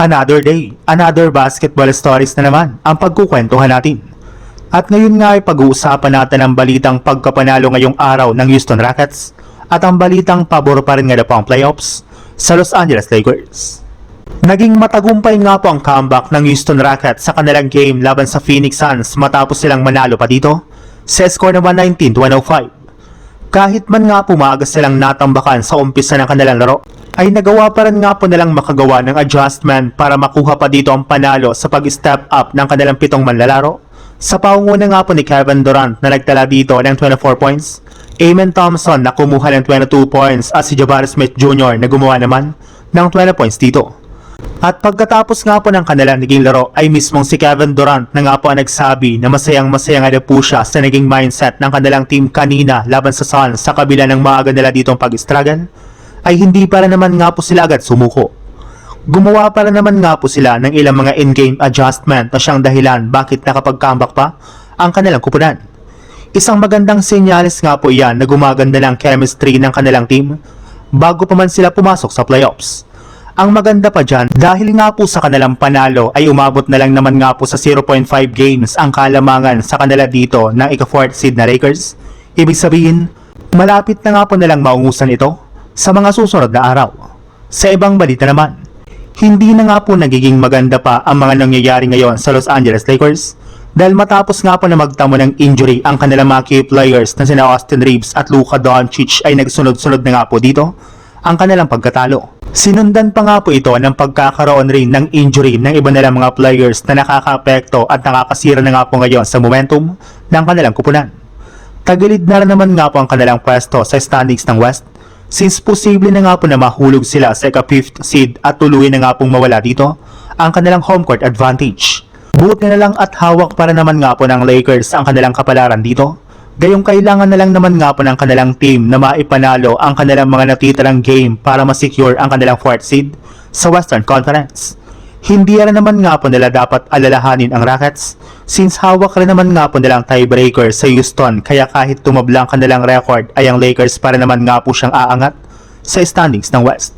Another day, another basketball stories na naman ang pagkukwentuhan natin. At ngayon nga ay pag-uusapan natin ang balitang pagkapanalo ngayong araw ng Houston Rockets at ang balitang pabor pa rin nga na po ang playoffs sa Los Angeles Lakers. Naging matagumpay nga po ang comeback ng Houston Rockets sa kanilang game laban sa Phoenix Suns matapos silang manalo pa dito sa score na 119-105. Kahit man nga pumaga silang natambakan sa umpisa ng kanilang laro, ay nagawa pa rin nga po nilang makagawa ng adjustment para makuha pa dito ang panalo sa pag-step up ng kanilang pitong manlalaro. Sa paunguna nga po ni Kevin Durant na nagtala dito ng 24 points, Amen Thompson na kumuha ng 22 points at si Jabari Smith Jr. na gumawa naman ng 20 points dito. At pagkatapos nga po ng kanilang naging laro ay mismong si Kevin Durant na nga po ang nagsabi na masayang-masaya nga na po siya sa naging mindset ng kanilang team kanina laban sa Suns sa kabila ng maaga nila ditong pag-struggle, ay hindi para naman nga po sila agad sumuko. Gumawa para naman nga po sila ng ilang mga in-game adjustment na siyang dahilan bakit nakapag-comeback pa ang kanilang kupunan. Isang magandang senyales nga po iyan na gumaganda ng chemistry ng kanilang team bago pa man sila pumasok sa playoffs. Ang maganda pa dyan, dahil nga po sa kanilang panalo ay umabot na lang naman nga po sa 0.5 games ang kalamangan sa kanila dito ng ika-4th seed na Lakers. Ibig sabihin, malapit na nga po nalang maungusan ito sa mga susunod na araw. Sa ibang balita naman, hindi na nga po nagiging maganda pa ang mga nangyayari ngayon sa Los Angeles Lakers dahil matapos nga po na magtamo ng injury ang kanilang mga key players na sina Austin Reeves at Luka Doncic ay nagsunod-sunod na nga po dito ang kanilang pagkatalo. Sinundan pa nga po ito ng pagkakaroon rin ng injury ng iba nilang mga players na nakaka-apekto at nakakasira na nga po ngayon sa momentum ng kanilang kupunan. Tagilid na rin naman nga po ang kanilang pwesto sa standings ng West since posible na nga po na mahulog sila sa ika-5th seed at tuluyan na nga pong mawala dito ang kanilang home court advantage. Buti na lang at hawak para naman nga po ng Lakers ang kanilang kapalaran dito. Gayong kailangan na lang naman nga po ng kanilang team na maipanalo ang kanilang mga natitirang game para ma-secure ang kanilang 4th seed sa Western Conference. Hindi rin naman nga po nila dapat alalahanin ang Rockets since hawak rin naman nga po nilang tiebreaker sa Houston kaya kahit tumabla ang kanilang record ay ang Lakers para naman nga po siyang aangat sa standings ng West.